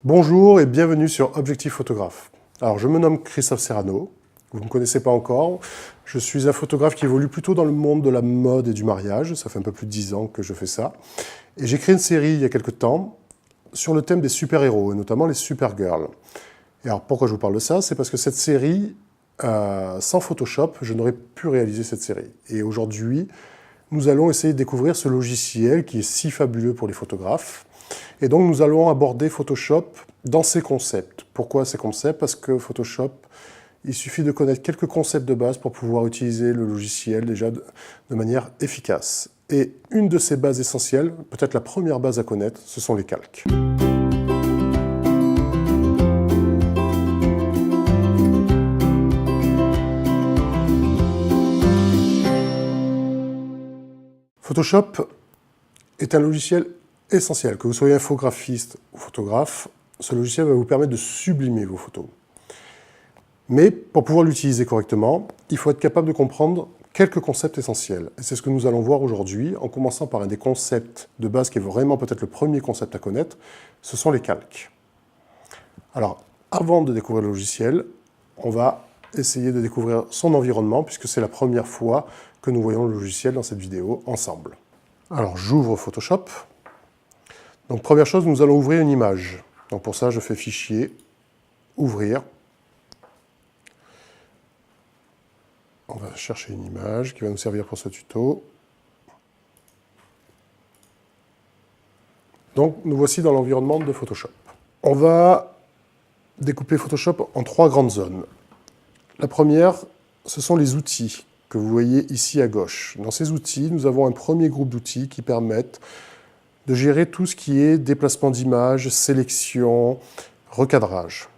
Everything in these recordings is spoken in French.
Bonjour et bienvenue sur Objectif Photographe. Alors je me nomme Christophe Serrano, vous ne me connaissez pas encore. Je suis un photographe qui évolue plutôt dans le monde de la mode et du mariage, ça fait un peu plus de 10 ans que je fais ça. Et j'ai créé une série il y a quelques temps sur le thème des super-héros, et notamment les super-girls. Et alors pourquoi je vous parle de ça? C'est parce que cette série, sans Photoshop, je n'aurais pu réaliser cette série. Et aujourd'hui, nous allons essayer de découvrir ce logiciel qui est si fabuleux pour les photographes. Et donc nous allons aborder Photoshop dans ses concepts. Pourquoi ces concepts? Parce que Photoshop, il suffit de connaître quelques concepts de base pour pouvoir utiliser le logiciel déjà de manière efficace. Et une de ces bases essentielles, peut-être la première base à connaître, ce sont les calques. Photoshop est un logiciel essentiel. Que vous soyez infographiste ou photographe, ce logiciel va vous permettre de sublimer vos photos. Mais pour pouvoir l'utiliser correctement, il faut être capable de comprendre quelques concepts essentiels. Et c'est ce que nous allons voir aujourd'hui, en commençant par un des concepts de base qui est vraiment peut-être le premier concept à connaître, ce sont les calques. Alors, avant de découvrir le logiciel, on va essayer de découvrir son environnement, puisque c'est la première fois que nous voyons le logiciel dans cette vidéo ensemble. Alors, j'ouvre Photoshop. Donc, première chose, nous allons ouvrir une image. Donc, pour ça, je fais Fichier, Ouvrir. On va chercher une image qui va nous servir pour ce tuto. Donc, nous voici dans l'environnement de Photoshop. On va découper Photoshop en trois grandes zones. La première, ce sont les outils que vous voyez ici à gauche. Dans ces outils, nous avons un premier groupe d'outils qui permettent de gérer tout ce qui est déplacement d'image, sélection, recadrage.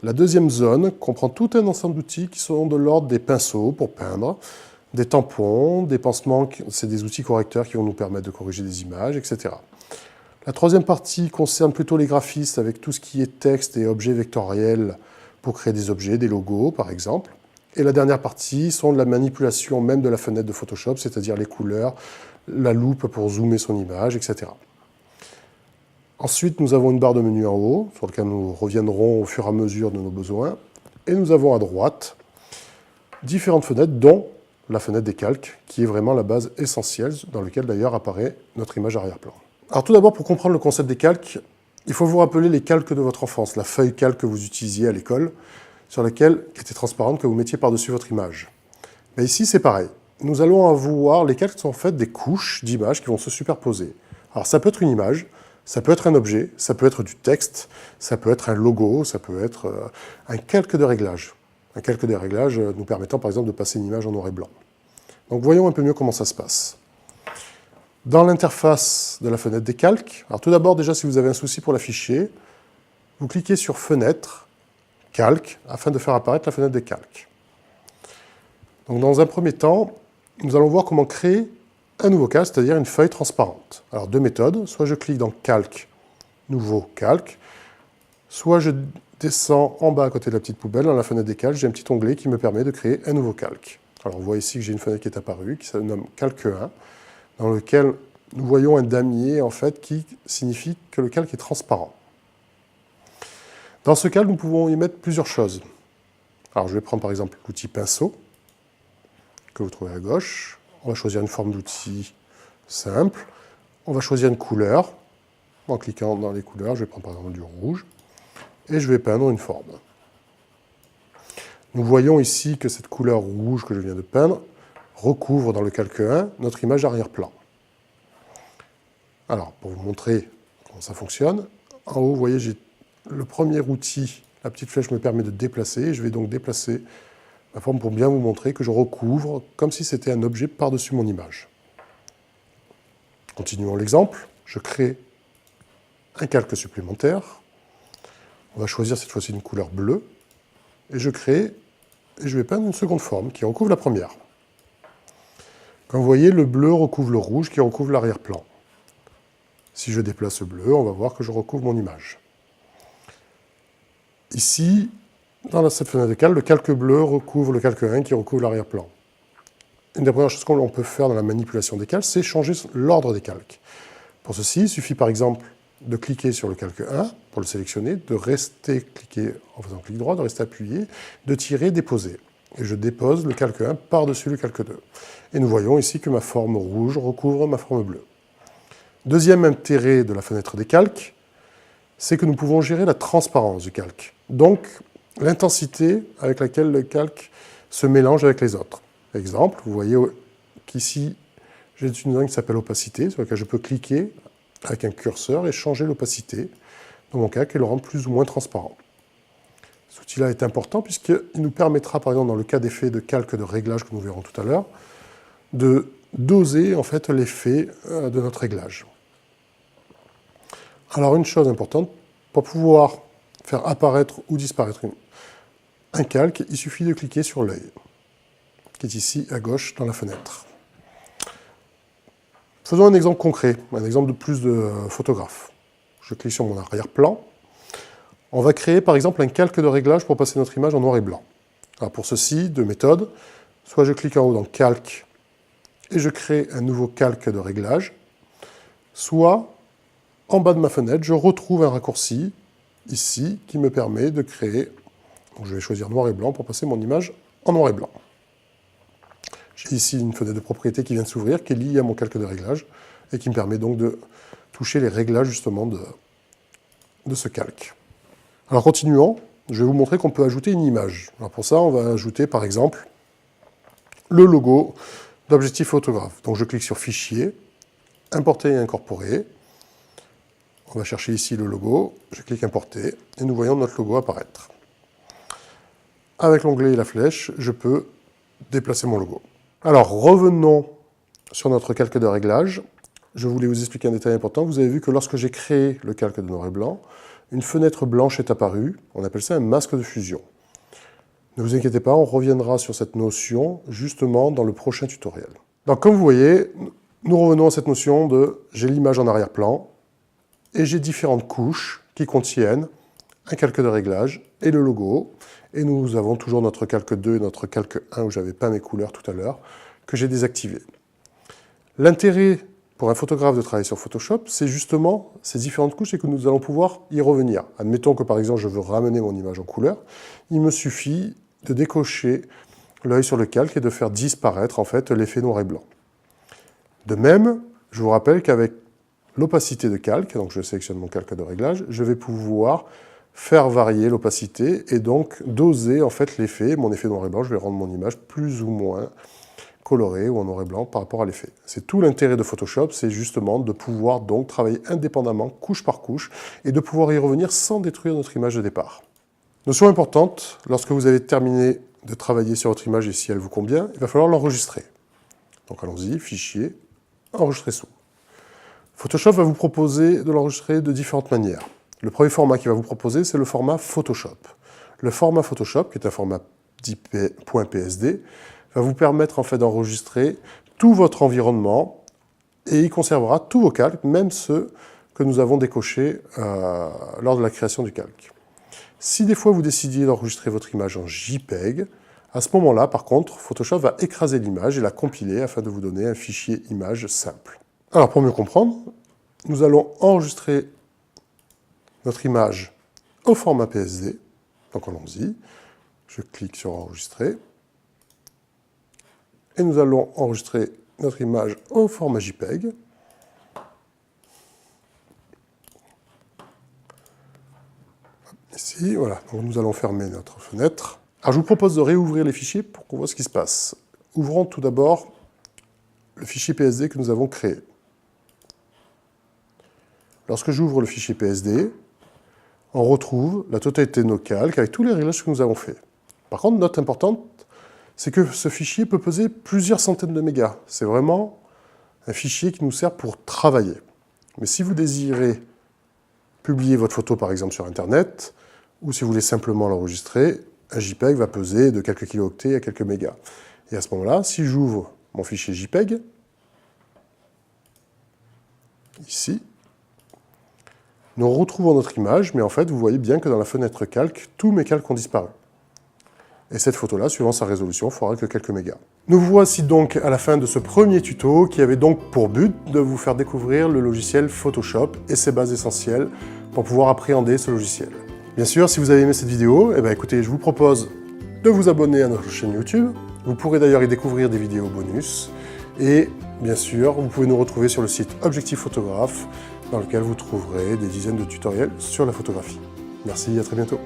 La deuxième zone comprend tout un ensemble d'outils qui sont de l'ordre des pinceaux pour peindre, des tampons, des pansements, c'est des outils correcteurs qui vont nous permettre de corriger des images, etc. La troisième partie concerne plutôt les graphistes avec tout ce qui est texte et objets vectoriels pour créer des objets, des logos par exemple. Et la dernière partie sont de la manipulation même de la fenêtre de Photoshop, c'est-à-dire les couleurs, la loupe pour zoomer son image, etc. Ensuite, nous avons une barre de menu en haut, sur laquelle nous reviendrons au fur et à mesure de nos besoins. Et nous avons à droite différentes fenêtres, dont la fenêtre des calques, qui est vraiment la base essentielle, dans laquelle d'ailleurs apparaît notre image arrière-plan. Alors tout d'abord, pour comprendre le concept des calques, il faut vous rappeler les calques de votre enfance, la feuille calque que vous utilisiez à l'école, sur laquelle qui était transparente, que vous mettiez par-dessus votre image. Mais ici, c'est pareil. Nous allons avoir, les calques sont en fait des couches d'images qui vont se superposer. Alors ça peut être une image, ça peut être un objet, ça peut être du texte, ça peut être un logo, ça peut être un calque de réglage. Un calque de réglage nous permettant par exemple de passer une image en noir et blanc. Donc voyons un peu mieux comment ça se passe. Dans l'interface de la fenêtre des calques, alors tout d'abord déjà si vous avez un souci pour l'afficher, vous cliquez sur Fenêtre, Calque, afin de faire apparaître la fenêtre des calques. Donc dans un premier temps, nous allons voir comment créer un nouveau calque, c'est-à-dire une feuille transparente. Alors deux méthodes, soit je clique dans Calque, Nouveau Calque, soit je descends en bas à côté de la petite poubelle, dans la fenêtre des calques, j'ai un petit onglet qui me permet de créer un nouveau calque. Alors on voit ici que j'ai une fenêtre qui est apparue, qui se nomme Calque 1, dans lequel nous voyons un damier en fait qui signifie que le calque est transparent. Dans ce calque, nous pouvons y mettre plusieurs choses. Alors je vais prendre par exemple l'outil pinceau, que vous trouvez à gauche. On va choisir une forme d'outil simple. On va choisir une couleur. En cliquant dans les couleurs, je vais prendre par exemple du rouge. Et je vais peindre une forme. Nous voyons ici que cette couleur rouge que je viens de peindre recouvre dans le calque 1 notre image arrière-plan. Alors, pour vous montrer comment ça fonctionne, en haut, vous voyez, j'ai le premier outil, la petite flèche me permet de déplacer. Je vais donc déplacer ma forme pour bien vous montrer que je recouvre comme si c'était un objet par-dessus mon image. Continuons l'exemple. Je crée un calque supplémentaire. On va choisir cette fois-ci une couleur bleue. Et je crée, et je vais peindre une seconde forme qui recouvre la première. Comme vous voyez, le bleu recouvre le rouge qui recouvre l'arrière-plan. Si je déplace le bleu, on va voir que je recouvre mon image. Ici, dans cette fenêtre de calque, le calque bleu recouvre le calque 1 qui recouvre l'arrière-plan. Une des premières choses qu'on peut faire dans la manipulation des calques, c'est changer l'ordre des calques. Pour ceci, il suffit par exemple de cliquer sur le calque 1 pour le sélectionner, de rester cliqué en faisant clic droit, de rester appuyé, de tirer, déposer. Et je dépose le calque 1 par-dessus le calque 2. Et nous voyons ici que ma forme rouge recouvre ma forme bleue. Deuxième intérêt de la fenêtre des calques, c'est que nous pouvons gérer la transparence du calque. Donc, l'intensité avec laquelle le calque se mélange avec les autres. Exemple, vous voyez qu'ici, j'ai une zone qui s'appelle opacité, sur laquelle je peux cliquer avec un curseur et changer l'opacité de mon calque et le rendre plus ou moins transparent. Cet outil-là est important puisqu'il nous permettra, par exemple, dans le cas d'effet de calque de réglage que nous verrons tout à l'heure, de doser en fait l'effet de notre réglage. Alors une chose importante, pour pouvoir faire apparaître ou disparaître un calque, il suffit de cliquer sur l'œil, qui est ici à gauche dans la fenêtre. Faisons un exemple concret, un exemple de plus de photographe. Je clique sur mon arrière-plan. On va créer par exemple un calque de réglage pour passer notre image en noir et blanc. Alors pour ceci, deux méthodes. Soit je clique en haut dans Calque et je crée un nouveau calque de réglage, soit en bas de ma fenêtre, je retrouve un raccourci ici qui me permet de créer, donc je vais choisir noir et blanc pour passer mon image en noir et blanc. J'ai ici une fenêtre de propriété qui vient de s'ouvrir, qui est liée à mon calque de réglage, et qui me permet donc de toucher les réglages justement de ce calque. Alors continuons, je vais vous montrer qu'on peut ajouter une image. Alors pour ça, on va ajouter par exemple le logo d'Objectif Photographe. Donc je clique sur Fichier, Importer et incorporer. On va chercher ici le logo, je clique Importer, et nous voyons notre logo apparaître. Avec l'onglet et la flèche, je peux déplacer mon logo. Alors revenons sur notre calque de réglage. Je voulais vous expliquer un détail important. Vous avez vu que lorsque j'ai créé le calque de noir et blanc, une fenêtre blanche est apparue. On appelle ça un masque de fusion. Ne vous inquiétez pas, on reviendra sur cette notion justement dans le prochain tutoriel. Donc comme vous voyez, nous revenons à cette notion de j'ai l'image en arrière-plan et j'ai différentes couches qui contiennent un calque de réglage et le logo. Et nous avons toujours notre calque 2 et notre calque 1 où j'avais peint mes couleurs tout à l'heure, que j'ai désactivé. L'intérêt pour un photographe de travailler sur Photoshop, c'est justement ces différentes couches et que nous allons pouvoir y revenir. Admettons que par exemple je veux ramener mon image en couleur, il me suffit de décocher l'œil sur le calque et de faire disparaître en fait l'effet noir et blanc. De même, je vous rappelle qu'avec l'opacité de calque, donc je sélectionne mon calque de réglage, je vais pouvoir faire varier l'opacité et donc doser en fait l'effet, mon effet noir et blanc, je vais rendre mon image plus ou moins colorée ou en noir et blanc par rapport à l'effet. C'est tout l'intérêt de Photoshop, c'est justement de pouvoir donc travailler indépendamment, couche par couche, et de pouvoir y revenir sans détruire notre image de départ. Notion importante, lorsque vous avez terminé de travailler sur votre image et si elle vous convient, il va falloir l'enregistrer. Donc allons-y, Fichier, Enregistrer sous. Photoshop va vous proposer de l'enregistrer de différentes manières. Le premier format qu'il va vous proposer, c'est le format Photoshop. Le format Photoshop, qui est un format dit .psd, va vous permettre en fait d'enregistrer tout votre environnement et il conservera tous vos calques, même ceux que nous avons décochés lors de la création du calque. Si des fois vous décidiez d'enregistrer votre image en JPEG, à ce moment-là, par contre, Photoshop va écraser l'image et la compiler afin de vous donner un fichier image simple. Alors pour mieux comprendre, nous allons enregistrer notre image au format PSD. Donc allons-y, je clique sur Enregistrer. Et nous allons enregistrer notre image au format JPEG. Ici, voilà, donc nous allons fermer notre fenêtre. Alors je vous propose de réouvrir les fichiers pour qu'on voit ce qui se passe. Ouvrons tout d'abord le fichier PSD que nous avons créé. Lorsque j'ouvre le fichier PSD, on retrouve la totalité de nos calques avec tous les réglages que nous avons faits. Par contre, note importante, c'est que ce fichier peut peser plusieurs centaines de mégas. C'est vraiment un fichier qui nous sert pour travailler. Mais si vous désirez publier votre photo, par exemple, sur Internet, ou si vous voulez simplement l'enregistrer, un JPEG va peser de quelques kilooctets à quelques mégas. Et à ce moment-là, si j'ouvre mon fichier JPEG, ici, nous retrouvons notre image, mais en fait, vous voyez bien que dans la fenêtre calque, tous mes calques ont disparu. Et cette photo-là, suivant sa résolution, fera que quelques mégas. Nous voici donc à la fin de ce premier tuto qui avait donc pour but de vous faire découvrir le logiciel Photoshop et ses bases essentielles pour pouvoir appréhender ce logiciel. Bien sûr, si vous avez aimé cette vidéo, écoutez, je vous propose de vous abonner à notre chaîne YouTube. Vous pourrez d'ailleurs y découvrir des vidéos bonus. Et bien sûr, vous pouvez nous retrouver sur le site Objectif Photographe, dans lequel vous trouverez des dizaines de tutoriels sur la photographie. Merci, à très bientôt.